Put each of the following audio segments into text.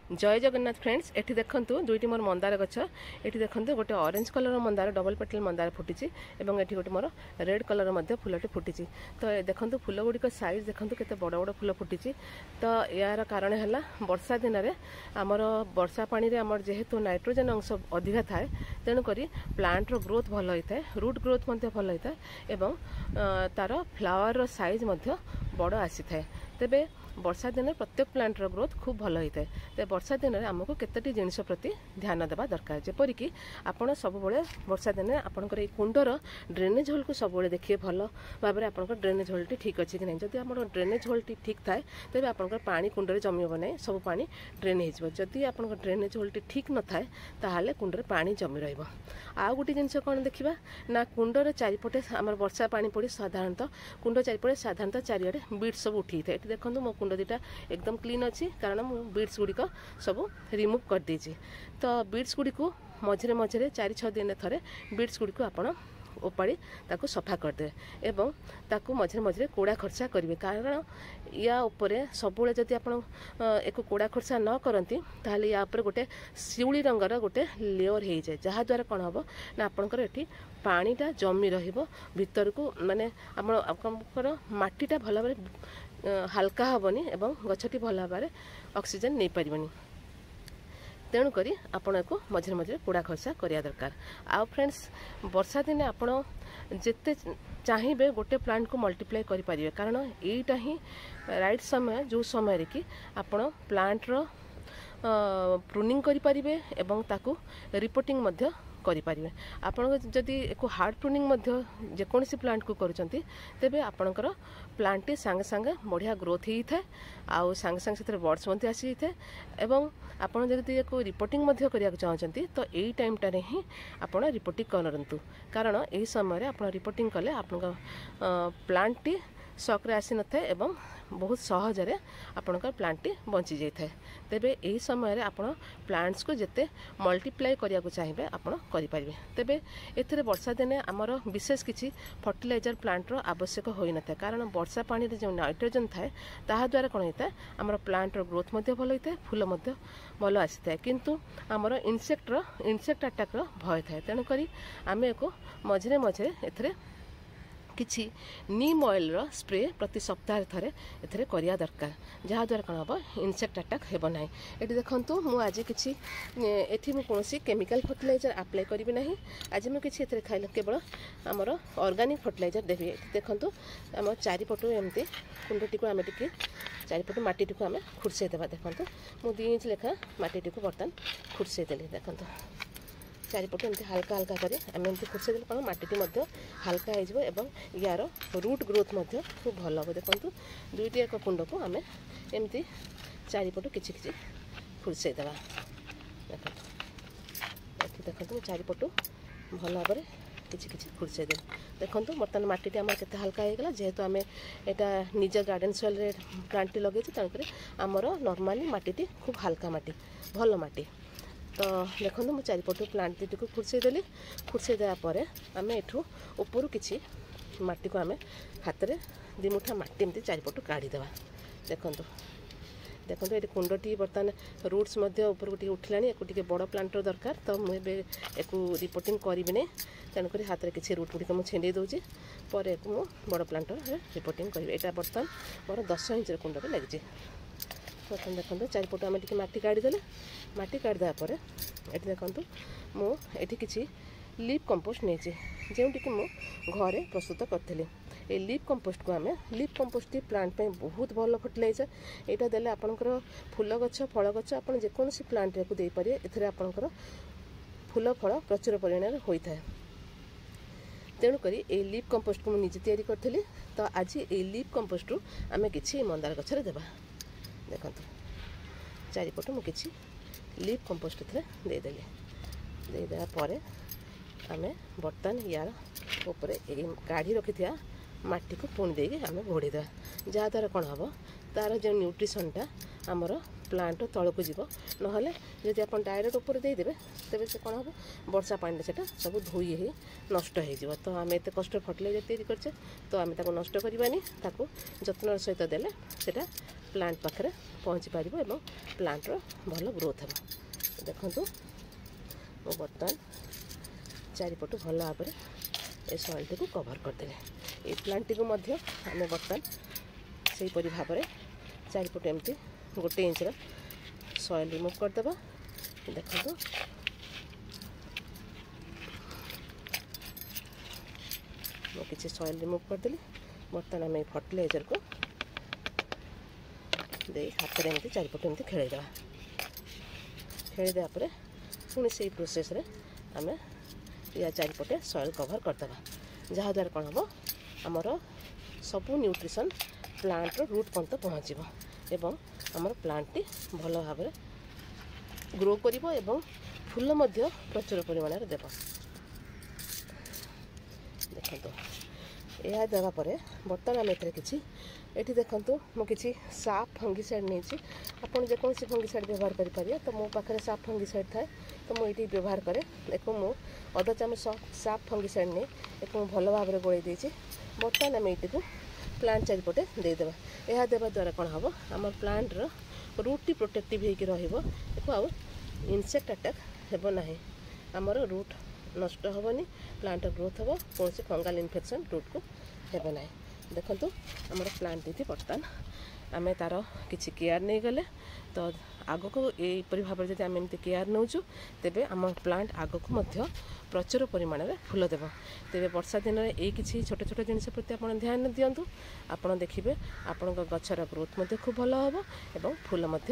जय जगन्नाथ फ्रेंड्स। एठी देखंतु दुईटी मोर मंदार गछ। एठी देखंतु गोटे ऑरेंज कलर मंदार डबल पेटल मंदार फुटिची एवं एठी गोटे मोर रेड कलर मध्य फुलटी फुटिची। तो देखंतु फुल गुड़िक साइज देखंतु केते बड़ बड़ फुल फुटिची। तो यार कारण है वर्षा दिन में आमर वर्षा पानी रे आमर जेहेतु नाइट्रोजन अंश अधिका थाए तेणुक प्लांट रो ग्रोथ भल होता है, रूट ग्रोथ मध्य भल होता है एवं तार फ्लावर रो साइज मध्य बड़ आसी थाए। तेबे वर्षा दिन प्रत्येक प्लांट रो ग्रोथ खूब भल होता है। तो वर्षा दिन में आमको केतोटी जिनिस प्रति ध्यान देवा दरकार। जेपरिक आपड़ सब वर्षा दिन में आपंकर कुंडर ड्रेनेज होल को सब देखिए भल भाव में आपंकर ड्रेनेज होल्टी ठीक अच्छे कि नहीं। जदि आप ड्रेनेज होल्टी ठीक थाए तेज आपंकर पानी कुंडे जमीब ना, सब पानी ड्रेन होदी। आप ड्रेनेज होल्टी ठीक न थाए ताहले कुंडे पानी जमी रहा। आउ गोटे जिनस कौन देखा ना, कुंडर चारिपटे आम वर्षा पानी पड़ी साधारणतः कुंड चारिपटे साधारणतः चारिआडे बीड्स सब उठी था। ये देखो मो कुंड दीटा एकदम क्लीन अच्छी कारण मु बीड्स गुड़िक सब रिमूव कर देछि। तो बीड्स गुड़ी को मझे मझे 4-6 दिन थरे बीड्स गुड़ी को आपण ओपाड़ी ताकू सफा करदे एवं ताकू मझे मझे कोड़ा खर्चा करेंगे। कारण या उपरे सबुले जदि आप एक कोड़ा खर्चा न करती ताहले या उपरे गोटे शिउली रंगर गोटे लेयर हो जाए, जहाँद्वारा कौन हम ना आपंकर ये पानीटा जमी रहिबो भितर को, माने आपंकर माटीटा भल भाव हल्का हेनी एवं गछटी भल भाव ऑक्सीजन नहीं पारिबनी। तेणुक आपण को मझे मझे कूड़ा खर्चा करिया दरकार। आउ फ्रेंड्स वर्षा दिन आपण जिते चाहिए गोटे प्लांट को मल्टीप्लाई करि परिबे, कारण एटा ही राइट समय जो समय रे कि आपण प्लांट रो प्रूनिंग करि परिबे एवं ताकू रिपोर्टिंग मध्य करें। आपण जदि एक हार्ड प्रूनिंग जेकोसी प्लांट को करुँच तेबे आपणकर प्लांट सांगे सांगे बढ़िया ग्रोथ होता है, आउ सांगे सांगे से बर्ड्स आसी जाए एवं आपड़ जदि एक रिपोर्टिंग करने चाहते तो यही टाइमटा ही आप रिपोर्टिंग करूँ। कारण यही समय आप रिपोर्टिंग कले आप प्लांट टी शॉक रे आसी न थाए एवं बहुत सहजरे आपणकर प्लांट टी बंची जाए। तेबे यही समय आप प्लांट्स को जिते मल्टीप्लाई करने को चाहिए आपड़ करें। तेबे एथिरे वर्षा दिने आमर विशेष किसी फर्टिलाइजर प्लांट रो आवश्यक हो न था, कारण वर्षा पानी रे जो नाइट्रोजन थाए ताहा द्वारा कौन होता है आमर प्लांट रो ग्रोथ मध्य भल होता है, फूल मध्य भल आसी थाए। किंतु आमर इनसेक्ट अटैक रो भय थाए। तेणुक आम एक मझे मझे एथिरे किछि नीम ऑयल रो स्प्रे प्रति सप्ताह थरे एथरे करिया दरकार, जहाँद्वारा कौन हम इनसेक्ट अटैक हेब ना। ये देखो मु आज किसी एठी मु कोनोसी केमिकल फर्टिलाइजर अप्लाई करी ना। आज मु किछि एथरे खाइले केवल आमर ऑर्गेनिक फर्टिलाइजर देबी। देखो आम चारिपटू एमती कुंडटी को आम टिके चारिपटू माटी को आम खुर्सई देवा। देखो मु 2 इंच लेखा माटी को बर्तन खुर्सई देली। देखो चारिपटे एमती हल्का हल्का कर एमती खुर्सई देले कौन माटी हल्का हो यार रूट ग्रोथ खूब भल हम। देखो दुईटी एक कुंड को आम एमती चारिपटू किछि किछि खुर्सई देवा। देखो चारिपटू भल भाव में किछि किछि खुर्सई दे। देखो बर्तमान माटी आम के हल्का होगा, जेहेतु आम यहाँ निज गार्डन सॉइल रे प्लांट लगे तेणुक आमर नॉर्मली माटी खूब हल्का माटी भल माटी। तो देखो मुझे चारिपटू प्लांट दीटी को खुर्सई देली। खुर्सई देवापर आम एठू ऊपर किसी माटी को आम हाथ में 2 मुठा माटी एमती चारिपटू काढ़ीदेवा। देखो देखो ये कुंडटी बर्तमान रूट्स ऊपर को उठला, एक बड़ प्लांटर दरकार। तो मुझे एक रिपोर्टिंग करी नहीं, तेणुक हाथ में किसी रूट गुड़िक मुझे छेड़े दूसरी पर एक बड़ प्लांटर रिपोर्टिंग करी। यहाँ बर्तमान मोर 10 इंच कुंड में लगी। प्रथम देखो चारिपटू आम टी माटी काढ़ीदे। माटी काढ़ीदेवापर ये देखो मुझे किसी लीफ कंपोस्ट नहीं जोटि मु घरे प्रस्तुत करी। ये लीफ कंपोस्ट को आम लीफ कंपोस्ट प्लांट पे बहुत भल फर्टिलाइजर। यहाँ देले आपणकर फूल गछ फल गछ आप जेकोसी प्लांट को दे पारे। एथिरे आपणकर फूल फल प्रचुर परिमाण होता है। तेणुक ये लीफ कंपोस्ट को मुझे तैयारी करी। तो आज ये लीफ कंपोस्ट आम कि मंदार गछरे देबा। देखो चारिपटू मु किछि लीफ कंपोस्ट देदेली। देदेवापर आम बर्तमान यार ऊपर काढ़ी रखी था माटी को पुणी देके आम घोड़ीदेवा, जहाँद्वारा कौन हम तार जो न्यूट्रिशनटा आमर ପ୍ଲାଣ୍ଟ ତଳକୁ ଯିବ। ନହେଲେ ଯଦି ଆପଣ ଡାଇରେକ୍ଟ ଉପରେ ଦେଇଦେବେ ତେବେ ସେ କ'ଣ ହେବ, ବର୍ଷା ପାଣିରେ ସେଇଟା ସବୁ ଧୋଇ ହେଇ ନଷ୍ଟ ହେଇଯିବ। ତ ଆମେ ଏତେ କଷ୍ଟ ଫର୍ଟିଲାଇଜର ତିଆରି କରିଛେ, ତ ଆମେ ତାକୁ ନଷ୍ଟ କରିବାନି, ତାକୁ ଯତ୍ନର ସହିତ ଦେଲେ ସେଇଟା ପ୍ଲାଣ୍ଟ ପାଖରେ ପହଞ୍ଚି ପାରିବ ଏବଂ ପ୍ଲାଣ୍ଟର ଭଲ ଗ୍ରୋଥ୍ ହେବ। ଦେଖନ୍ତୁ ମୁଁ ବର୍ତ୍ତମାନ ଚାରିପଟୁ ଭଲ ଭାବରେ ଏ ସଏଲ୍ଟିକୁ କଭର୍ କରିଦେଲି। এই ପ୍ଲାଣ୍ଟଟିକୁ ମଧ୍ୟ ଆମେ ବର୍ତ୍ତମାନ ସେହିପରି ଭାବରେ ଚାରିପଟୁ ଏମିତି 1 ଇଞ୍ଚର ସଏଲ୍ ରିମୁଭ୍ କରିଦେବା। ଦେଖନ୍ତୁ ମୁଁ କିଛି ସଏଲ୍ ରିମୁଭ୍ କରିଦେଲି। ବର୍ତ୍ତମାନ ଆମେ এই ଫର୍ଟିଲାଇଜରକୁ ଦେଇ ହାତରେ ଏମିତି ଚାରିପଟୁ ଏମିତି ଖେଳେଇଦେବା। ଖେଳିଦେବା ପରେ ପୁଣି ସେଇ ପ୍ରୋସେସ୍ରେ ଆମେ ୟା ଚାରିପଟେ ସଏଲ୍ କଭର୍ କରିଦେବା। ଯାହାଦ୍ୱାରା କ'ଣ ହେବ, ଆମର ସବୁ ନ୍ୟୁଟ୍ରିସନ୍ ପ୍ଲାଣ୍ଟର ରୁଟ୍ ପର୍ଯ୍ୟନ୍ତ ପହଞ୍ଚିବ ଏବଂ ଆମର ପ୍ଲାଣ୍ଟଟି ଭଲ ଭାବରେ ଗ୍ରୋ କରିବ ଏବଂ ଫୁଲ ମଧ୍ୟ ପ୍ରଚୁର ପରିମାଣରେ ଦେବ। ଦେଖନ୍ତୁ ଏହା ଦେବା ପରେ ବର୍ତ୍ତମାନ ଆମେ ଏଥିରେ କିଛି, ଏଠି ଦେଖନ୍ତୁ ମୁଁ କିଛି ସାଫ୍ ଫଙ୍ଗିସାଇଡ଼୍ ନେଇଛି। ଆପଣ ଯେକୌଣସି ଫଙ୍ଗିସାଇଡ଼୍ ବ୍ୟବହାର କରିପାରିବେ। ତ ମୋ ପାଖରେ ସାଫ୍ ଫଙ୍ଗିସାଇଡ଼୍ ଥାଏ, ତ ମୁଁ ଏଇଠି ବ୍ୟବହାର କରେ। ଏକୁ ମୁଁ ଅଧ ଚାମଚ ସାଫ୍ ଫଙ୍ଗିସାଇଡ଼୍ ନେଇ ଏକୁ ମୁଁ ଭଲ ଭାବରେ ଗୋଳେଇ ଦେଇଛି। ବର୍ତ୍ତମାନ ଆମେ ଏଇଟିକୁ ପ୍ଲାଣ୍ଟ ଚାରିପଟେ ଦେଇଦେବା। ଏହା ଦେବା ଦ୍ୱାରା କ'ଣ ହେବ, ଆମର ପ୍ଲାଣ୍ଟର ରୁଟ୍ଟି ପ୍ରୋଟେକ୍ଟିଭ୍ ହେଇକି ରହିବ। ଏକୁ ଆଉ ଇନସେକ୍ଟ ଆଟାକ୍ ହେବ ନାହିଁ। ଆମର ରୁଟ୍ ନଷ୍ଟ ହେବନି, ପ୍ଲାଣ୍ଟର ଗ୍ରୋଥ୍ ହେବ, କୌଣସି ଫଙ୍ଗାଲ୍ ଇନଫେକ୍ସନ୍ ରୁଟ୍କୁ ହେବ ନାହିଁ। ଦେଖନ୍ତୁ ଆମର ପ୍ଲାଣ୍ଟ ଦିଟି ବର୍ତ୍ତମାନ ଆମେ ତା'ର କିଛି କେୟାର ନେଇଗଲେ। ତ ଆଗକୁ ଏହିପରି ଭାବରେ ଯଦି ଆମେ ଏମିତି କେୟାର ନେଉଛୁ ତେବେ ଆମ ପ୍ଲାଣ୍ଟ ଆଗକୁ ମଧ୍ୟ ପ୍ରଚୁର ପରିମାଣରେ ଫୁଲ ଦେବ। ତେବେ ବର୍ଷା ଦିନରେ ଏଇ କିଛି ଛୋଟ ଛୋଟ ଜିନିଷ ପ୍ରତି ଆପଣ ଧ୍ୟାନ ଦିଅନ୍ତୁ। ଆପଣ ଦେଖିବେ ଆପଣଙ୍କ ଗଛର ଗ୍ରୋଥ୍ ମଧ୍ୟ ଖୁବ୍ ଭଲ ହେବ ଏବଂ ଫୁଲ ମଧ୍ୟ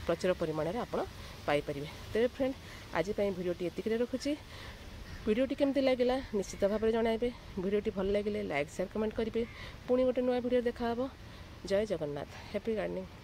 ପ୍ରଚୁର ପରିମାଣରେ ଆପଣ ପାଇପାରିବେ। ତେବେ ଫ୍ରେଣ୍ଡ, ଆଜି ପାଇଁ ଭିଡ଼ିଓଟି ଏତିକିରେ ରଖୁଛି। ଭିଡ଼ିଓଟି କେମିତି ଲାଗିଲା ନିଶ୍ଚିତ ଭାବରେ ଜଣାଇବେ। ଭିଡ଼ିଓଟି ଭଲ ଲାଗିଲେ ଲାଇକ୍, ସେୟାର, କମେଣ୍ଟ କରିବେ। ପୁଣି ଗୋଟେ ନୂଆ ଭିଡ଼ିଓ ଦେଖାହେବ। ଜୟ ଜଗନ୍ନାଥ। Happy gardening.